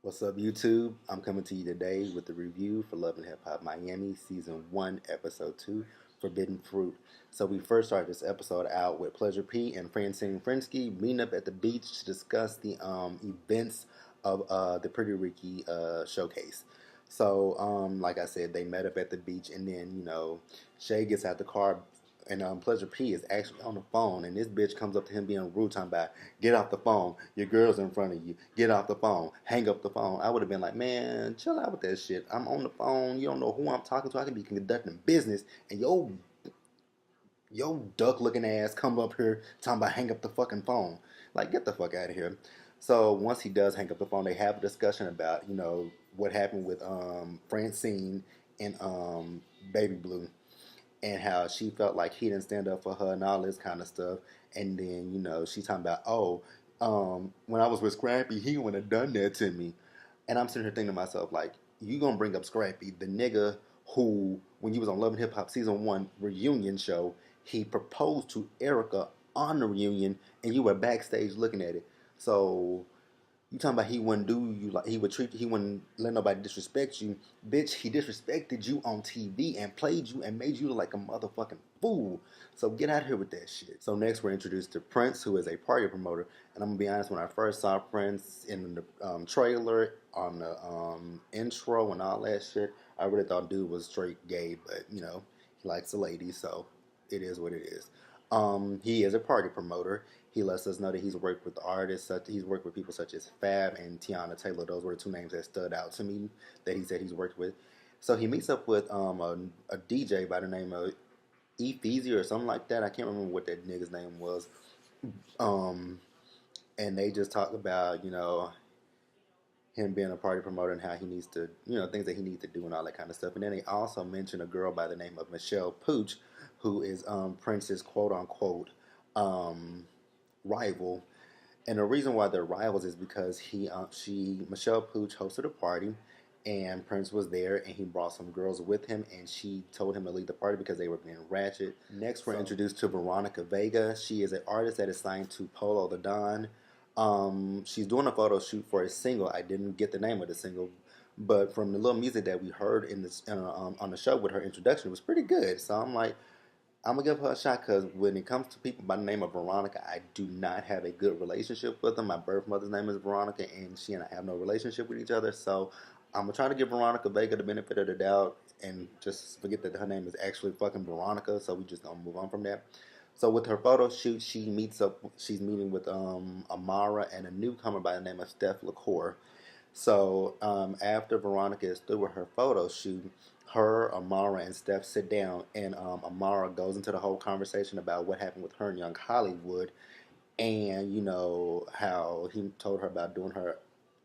What's up, YouTube? I'm coming to you today with the review for Love and Hip Hop Miami, Season 1, Episode 2, Forbidden Fruit. So, we first started this episode out with Pleasure P and Francine Frensky meeting up at the beach to discuss the events of the Pretty Ricky showcase. So, like I said, they met up at the beach, and then, Shay gets out the car, and Pleasure P is actually on the phone, and this bitch comes up to him being rude, talking about, get off the phone, your girl's in front of you, get off the phone, hang up the phone. I would have been like, man, chill out with that shit. I'm on the phone, you don't know who I'm talking to, I can be conducting business, and yo duck looking ass come up here talking about hang up the fucking phone. Like, get the fuck out of here. So once he does hang up the phone, they have a discussion about, what happened with Francine and Baby Blue, and how she felt like he didn't stand up for her and all this kind of stuff. And then, she's talking about, when I was with Scrappy, he wouldn't have done that to me. And I'm sitting here thinking to myself, like, you gonna bring up Scrappy, the nigga who, when you was on Love and Hip Hop Season 1 reunion show, he proposed to Erica on the reunion, and you were backstage looking at it. So you talking about he wouldn't do you like he would treat you, he wouldn't let nobody disrespect you. Bitch, he disrespected you on TV and played you and made you look like a motherfucking fool. So get out of here with that shit. So next we're introduced to Prince, who is a party promoter. And I'm gonna be honest, when I first saw Prince in the trailer, on the intro and all that shit, I really thought dude was straight gay, but he likes the ladies, so it is what it is. He is a party promoter. He lets us know that he's worked with artists. He's worked with people such as Fab and Tiana Taylor. Those were the two names that stood out to me that he said he's worked with. So he meets up with a DJ by the name of Efeezy or something like that. I can't remember what that nigga's name was. Um, and they just talk about him being a party promoter and how he needs to, things that he needs to do and all that kind of stuff. And then they also mention a girl by the name of Michelle Pooch, who is Prince's quote unquote rival. And the reason why they're rivals is because Michelle Pooch hosted a party, and Prince was there, and he brought some girls with him, and she told him to leave the party because they were being ratchet. Next, we're introduced to Veronica Vega. She is an artist that is signed to Polo the Don. She's doing a photo shoot for a single. I didn't get the name of the single, but from the little music that we heard on the show with her introduction, it was pretty good. So I'm like, I'm gonna give her a shot because when it comes to people by the name of Veronica, I do not have a good relationship with them. My birth mother's name is Veronica, and she and I have no relationship with each other. So I'm gonna try to give Veronica Vega the benefit of the doubt and just forget that her name is actually fucking Veronica. So we just gonna move on from that. So with her photo shoot, she meets up. She's meeting with Amara and a newcomer by the name of Steph LaCour. So after Veronica is through with her photo shoot, her, Amara, and Steph sit down, and Amara goes into the whole conversation about what happened with her and Young Hollywood, and how he told her about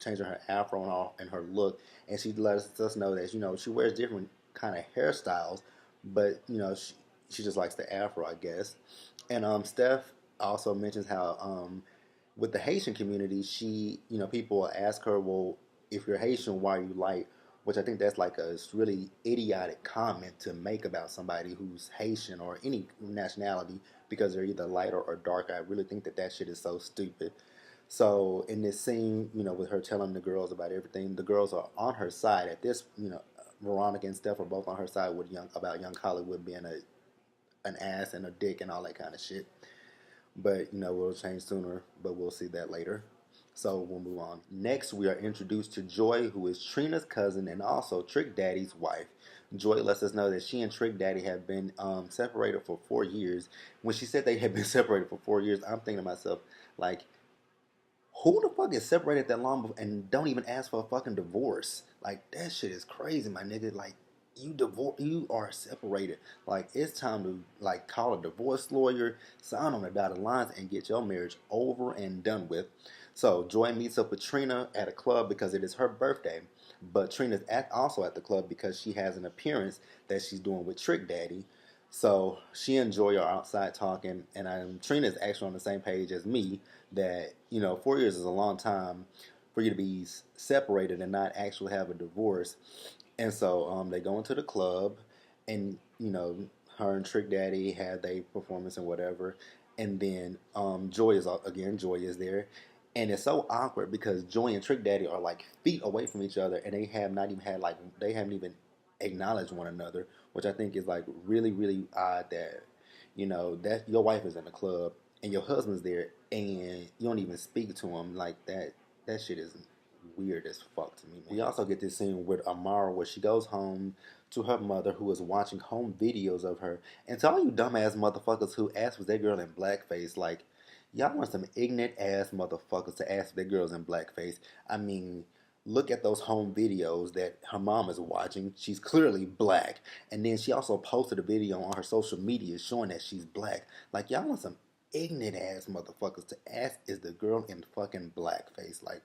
changing her afro and all, and her look, and she lets us know that she wears different kind of hairstyles, but she just likes the afro, I guess. And Steph also mentions how with the Haitian community, people will ask her, well, if you're Haitian, why are you light? Which I think that's like a really idiotic comment to make about somebody who's Haitian or any nationality because they're either light or dark. I really think that shit is so stupid. So in this scene, with her telling the girls about everything, the girls are on her side. At this, Veronica and Steph are both on her side with Young Hollywood being an ass and a dick and all that kind of shit. But we'll change sooner, but we'll see that later. So we'll move on. Next, we are introduced to Joy, who is Trina's cousin and also Trick Daddy's wife. Joy lets us know that she and Trick Daddy have been separated for 4 years. When she said they had been separated for 4 years, I'm thinking to myself, like, who the fuck is separated that long and don't even ask for a fucking divorce? Like, that shit is crazy, my nigga. Like, you are separated. Like, it's time to like call a divorce lawyer, sign on the dotted lines, and get your marriage over and done with. So Joy meets up with Trina at a club because it is her birthday, but Trina's also at the club because she has an appearance that she's doing with Trick Daddy. So she and Joy are outside talking, and Trina is actually on the same page as me that 4 years is a long time for you to be separated and not actually have a divorce. And so they go into the club, and her and Trick Daddy had their performance and whatever, and then Joy is there, And it's so awkward because Joey and Trick Daddy are like feet away from each other, and they haven't even acknowledged one another, which I think is like really really odd that that your wife is in the club and your husband's there and you don't even speak to him like that. That shit is weird as fuck to me, man. We also get this scene with Amara where she goes home to her mother who is watching home videos of her. And to all you dumbass motherfuckers who asked was that girl in blackface, like y'all want some ignorant ass motherfuckers to ask if that girl's in blackface. I mean, look at those home videos that her mom is watching. She's clearly black. And then she also posted a video on her social media showing that she's black. Like, y'all want some ignorant ass motherfuckers to ask, is the girl in fucking blackface? Like,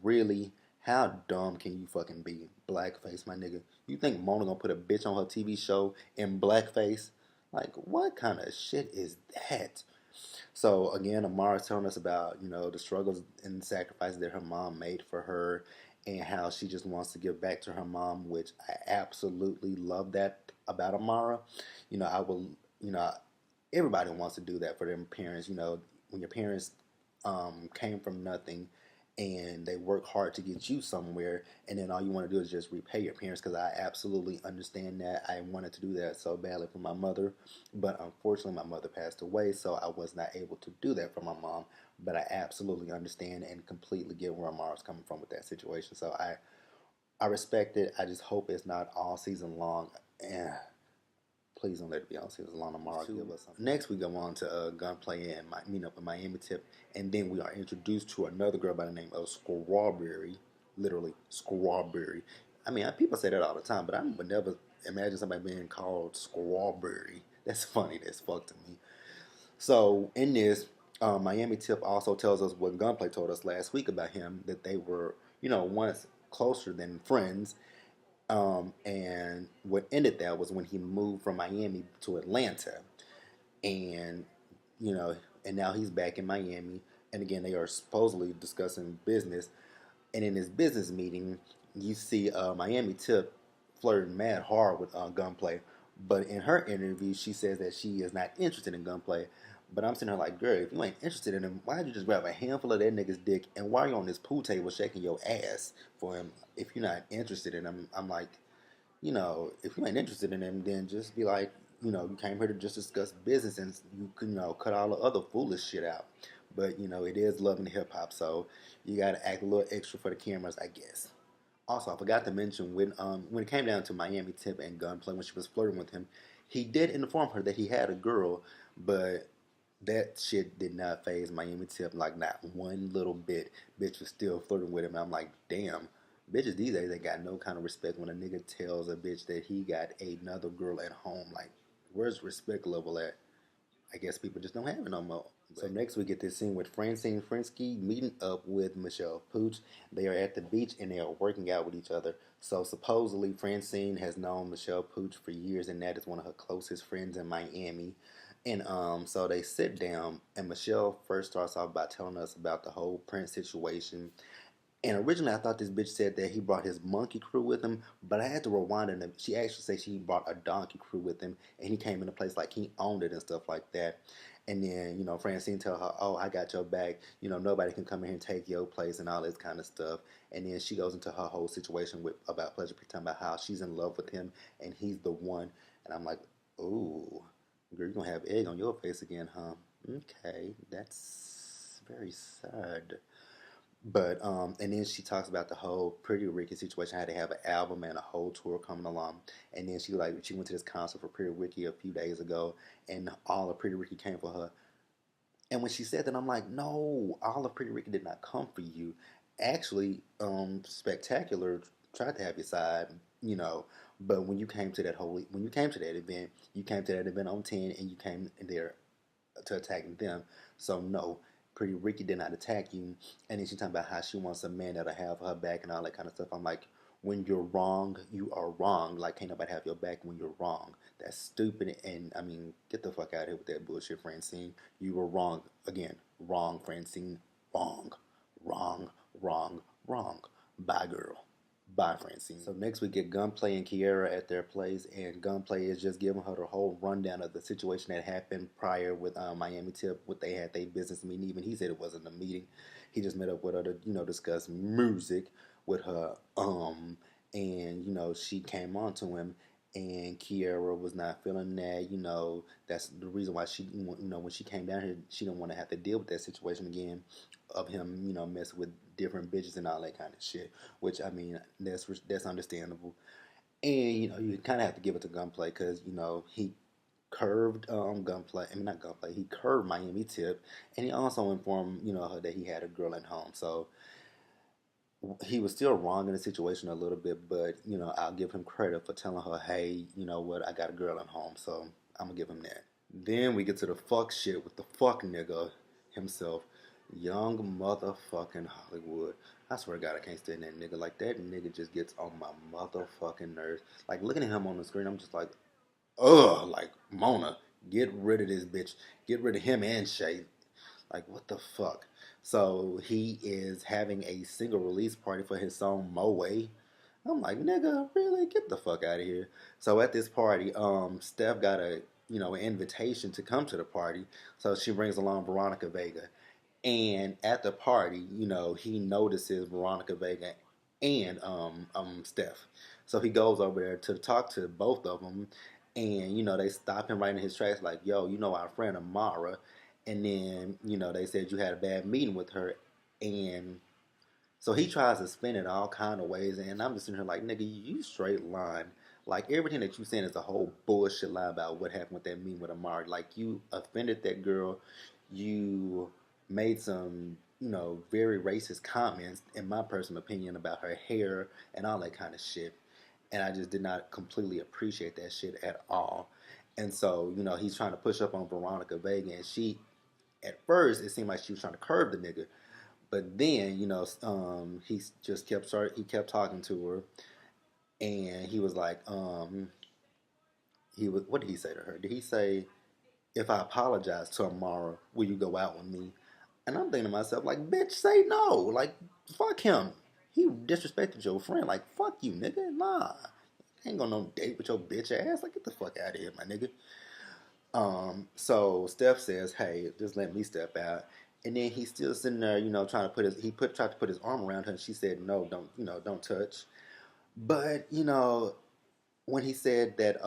really? How dumb can you fucking be? Blackface, my nigga. You think Mona gonna put a bitch on her TV show in blackface? Like, what kind of shit is that? So again, Amara's telling us about the struggles and sacrifices that her mom made for her, and how she just wants to give back to her mom, which I absolutely love that about Amara. I will. Everybody wants to do that for their parents. When your parents came from nothing and they work hard to get you somewhere, and then all you want to do is just repay your parents, because I absolutely understand that. I wanted to do that so badly for my mother, but unfortunately my mother passed away, so I was not able to do that for my mom. But I absolutely understand and completely get where Amara's coming from with that situation, so I respect it. I just hope it's not all season long. Please don't let it be on season long. Tomorrow, give us something. Next, we go on to Gunplay and meet up in Miami Tip, and then we are introduced to another girl by the name of Strawberry. Literally, Strawberry. I mean, people say that all the time, but I would never imagine somebody being called Strawberry. That's funny as fuck to me. So, in this, Miami Tip also tells us what Gunplay told us last week about him, that they were, once closer than friends, and what ended that was when he moved from Miami to Atlanta, and you know, and now he's back in Miami, and again they are supposedly discussing business, and in this business meeting, you see Miami Tip flirting mad hard with Gunplay, but in her interview she says that she is not interested in Gunplay. But I'm sitting there like, girl, if you ain't interested in him, why'd you just grab a handful of that nigga's dick and why are you on this pool table shaking your ass for him if you're not interested in him? I'm like, if you ain't interested in him, then just be like, you came here to just discuss business and you can, cut all the other foolish shit out. But, it is love and hip hop, so you got to act a little extra for the cameras, I guess. Also, I forgot to mention when it came down to Miami Tip and Gunplay, when she was flirting with him, he did inform her that he had a girl, but that shit did not phase Miami Tip like not one little bit. Bitch was still flirting with him. And I'm like, damn, bitches these days ain't got no kind of respect when a nigga tells a bitch that he got another girl at home. Like, where's respect level at? I guess people just don't have it no more. So next we get this scene with Francine Frensky meeting up with Michelle Pooch. They are at the beach and they are working out with each other. So supposedly Francine has known Michelle Pooch for years, and that is one of her closest friends in Miami. And so they sit down, and Michelle first starts off by telling us about the whole Prince situation. And originally, I thought this bitch said that he brought his monkey crew with him, but I had to rewind it. And she actually said she brought a donkey crew with him, and he came into place like he owned it and stuff like that. And then, Francine tell her, "Oh, I got your back. Nobody can come in here and take your place and all this kind of stuff." And then she goes into her whole situation with about Pleasure P, talking about how she's in love with him and he's the one. And I'm like, "Ooh, girl, you're gonna have egg on your face again, huh? Okay, that's very sad." But and then she talks about the whole Pretty Ricky situation. How they have an album and a whole tour coming along. And then she went to this concert for Pretty Ricky a few days ago, and all of Pretty Ricky came for her. And when she said that, I'm like, no, all of Pretty Ricky did not come for you. Actually, Spectacular tried to have your side, you know. But when you came to that event, you came to that event on 10, and you came there to attacking them. So no, Pretty Ricky did not attack you. And then she talking about how she wants a man that'll have her back and all that kind of stuff. I'm like, when you're wrong, you are wrong. Like, can't nobody have your back when you're wrong. That's stupid. And I mean, get the fuck out of here with that bullshit, Francine. You were wrong again. Wrong, Francine. Wrong, wrong, wrong, wrong. Bye, girl. by Francine. So next we get Gunplay and Kiera at their place, and Gunplay is just giving her the whole rundown of the situation that happened prior with Miami Tip. What they had their business meeting. Even he said it wasn't a meeting. He just met up with her to discuss music with her. And she came on to him, and Kiera was not feeling that. That's the reason why she when she came down here, she didn't want to have to deal with that situation again of him messing with different bitches and all that kind of shit. Which I mean, that's understandable. And you kind of have to give it to Gunplay because he curved Gunplay. I mean, not Gunplay. He curved Miami Tip, and he also informed her that he had a girl at home. So he was still wrong in the situation a little bit, but I'll give him credit for telling her, hey, you know what, I got a girl at home, so I'm gonna give him that. Then we get to the fuck shit with the fuck nigga himself, young motherfucking Hollywood. I swear to God, I can't stand that nigga. Like, that nigga just gets on my motherfucking nerves. Like, looking at him on the screen, I'm just like, ugh, like, Mona, get rid of this bitch. Get rid of him and Shay. Like, what the fuck? So he is having a single release party for his song Moe Way. I'm like, nigga, really? Get the fuck out of here. So at this party, Steph got an invitation to come to the party. So she brings along Veronica Vega. And at the party, he notices Veronica Vega and Steph. So he goes over there to talk to both of them, and they stop him right in his tracks, like, "Yo, our friend Amara," and then they said you had a bad meeting with her, and so he tries to spin it all kind of ways, and I'm just sitting here like, nigga, you straight line. Like, everything that you saying is a whole bullshit lie about what happened with that meeting with Amari. Like, you offended that girl. You made some, very racist comments, in my personal opinion, about her hair and all that kind of shit. And I just did not completely appreciate that shit at all. And so, he's trying to push up on Veronica Vega, and she, at first, it seemed like she was trying to curb the nigga. But then, he just he kept talking to her, and he was like, what did he say to her? Did he say, if I apologize tomorrow, will you go out with me? And I'm thinking to myself, like, bitch, say no. Like, fuck him. He disrespected your friend. Like, fuck you, nigga. Nah. I ain't gonna no date with your bitch ass. Like, get the fuck out of here, my nigga. So Steph says, "Hey, just let me step out." And then he's still sitting there, trying to tried to put his arm around her, and she said, "No, don't, don't touch." But when he said that,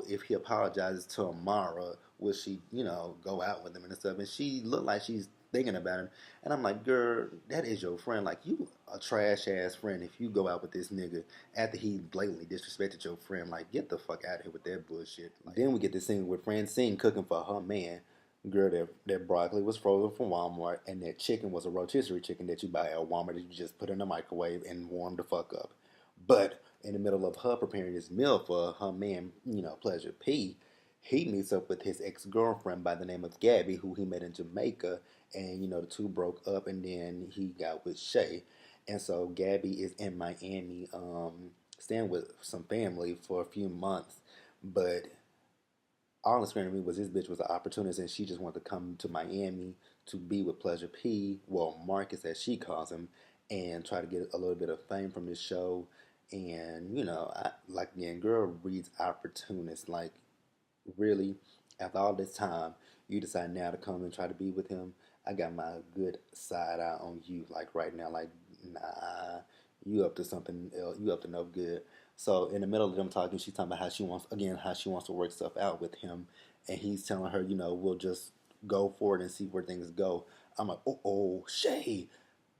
if he apologizes to Amara, will she, go out with him and stuff? And she looked like she's thinking about him, and I'm like, girl, that is your friend. Like, you a trash ass friend if you go out with this nigga after he blatantly disrespected your friend. Like, get the fuck out of here with that bullshit. Like, then we get this scene with Francine cooking for her man. Girl, that broccoli was frozen from Walmart, and that chicken was a rotisserie chicken that you buy at Walmart that you just put in the microwave and warm the fuck up. But in the middle of her preparing this meal for her man, Pleasure P, he meets up with his ex-girlfriend by the name of Gabby, who he met in Jamaica, and the two broke up, and then he got with Shay. And so Gabby is in Miami, staying with some family for a few months, but all the screen to me was this bitch was an opportunist, and she just wanted to come to Miami to be with Pleasure P, well, Marcus as she calls him, and try to get a little bit of fame from this show. And like, again, girl reads opportunist. Like, really, after all this time, you decide now to come and try to be with him. I got my good side eye on you, like, right now. Like, nah, you up to something else. You up to no good. So in the middle of them talking, she's talking about how she wants to work stuff out with him, and he's telling her, we'll just go forward and see where things go. I'm like, oh, Shay,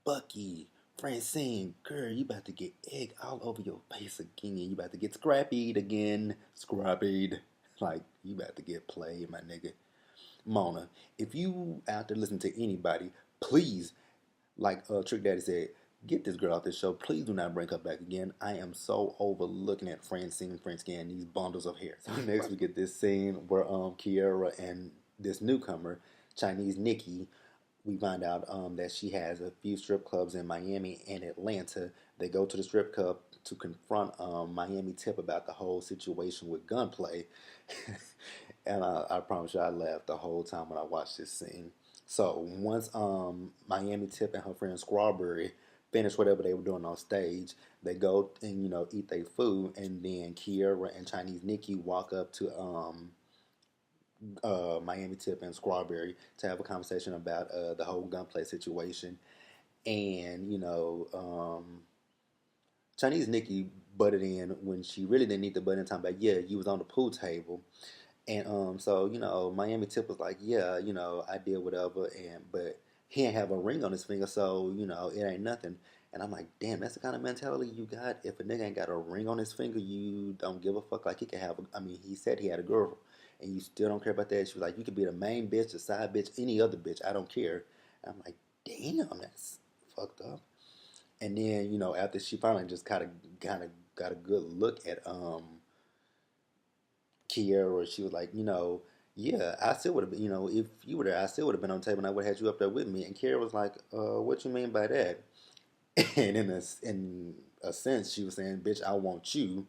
Bucky, Francine, girl, you about to get egg all over your face again. You about to get scrappied again. Scrappied. Like, you about to get played, my nigga. Mona, if you out there listening to anybody, please, like Trick Daddy said, get this girl off this show. Please do not bring her back again. I am so over looking at Francine and these bundles of hair. So next we get this scene where Kiera and this newcomer, Chinese Nikki, we find out that she has a few strip clubs in Miami and Atlanta. They go to the strip club to confront Miami Tip about the whole situation with Gunplay. And I promise you, I laughed the whole time when I watched this scene. So once Miami Tip and her friend Strawberry finish whatever they were doing on stage. They go and eat their food, and then Kiera and Chinese Nikki walk up to Miami Tip and Strawberry to have a conversation about the whole gunplay situation. And Chinese Nikki butted in when she really didn't need to butt in. Talking about, yeah, you was on the pool table, and so Miami Tip was like, yeah, I did whatever, and but he ain't have a ring on his finger, so it ain't nothing. And I'm like, damn, that's the kind of mentality you got. If a nigga ain't got a ring on his finger, you don't give a fuck. Like he can have. I mean, he said he had a girl, and you still don't care about that. She was like, you could be the main bitch, the side bitch, any other bitch. I don't care. And I'm like, damn, that's fucked up. And then after she finally just kind of got a good look at Kiera, she was like, yeah, I still would have been, if you were there, I still would have been on the table and I would have had you up there with me. And Kiera was like, what you mean by that? And in a sense, she was saying, bitch, I want you.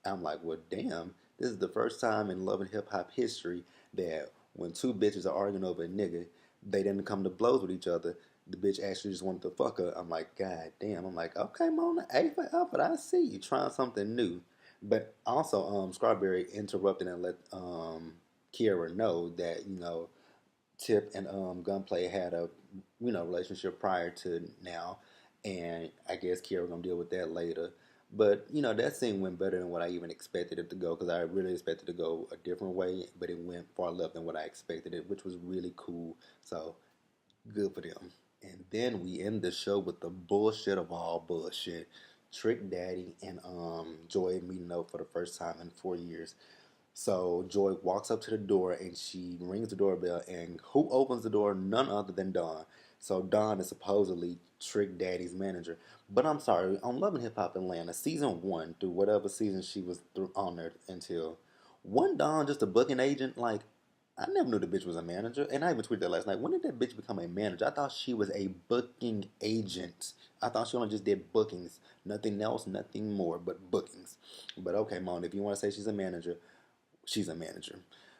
I'm like, well, damn, this is the first time in Love and Hip Hop history that when two bitches are arguing over a nigga, they didn't come to blows with each other. The bitch actually just wanted to fuck her. I'm like, God damn. I'm like, okay, Mona, A for effort. I see you trying something new. But also, Strawberry interrupted and let Kiera know that Tip and Gunplay had a relationship prior to now, and I guess Kiera gonna deal with that later. But that scene went better than what I even expected it to go because I really expected it to go a different way, but it went far left than what I expected it, which was really cool. So good for them. And then we end the show with the bullshit of all bullshit. Trick Daddy and Joy meeting up for the first time in 4 years. So Joy walks up to the door and she rings the doorbell, and who opens the door? None other than Don. So Don is supposedly Trick Daddy's manager. But I'm sorry, on Love and Hip Hop Atlanta, season one through whatever season she was on there until, one Don just a booking agent? Like, I never knew the bitch was a manager, and I even tweeted that last night. When did that bitch become a manager? I thought she was a booking agent. I thought she only just did bookings, nothing else, nothing more but bookings. But okay, Mon, if you want to say she's a manager.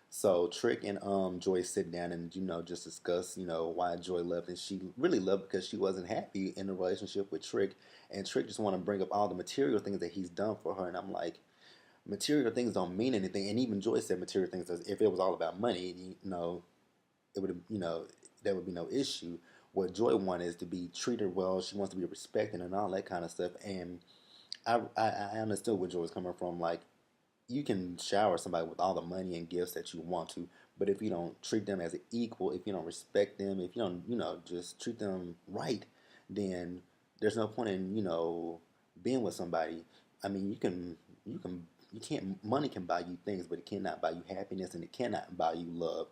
So Trick and Joy sit down and just discuss why Joy left, and she really left because she wasn't happy in the relationship with Trick, and Trick just want to bring up all the material things that he's done for her, and I'm like, material things don't mean anything, and even Joy said material things. If it was all about money, it would there would be no issue. What Joy wants is to be treated well. She wants to be respected and all that kind of stuff, and I understood where Joy was coming from. Like, you can shower somebody with all the money and gifts that you want to, but if you don't treat them as an equal, if you don't respect them, if you don't, just treat them right, then there's no point in, being with somebody. I mean, you can't, money can buy you things, but it cannot buy you happiness and it cannot buy you love.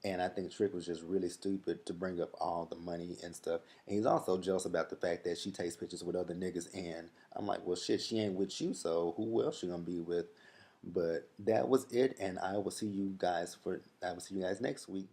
And I think Trick was just really stupid to bring up all the money and stuff. And he's also jealous about the fact that she takes pictures with other niggas. And I'm like, well, shit, she ain't with you, so who else she gonna be with? But that was it, and I will see you guys next week.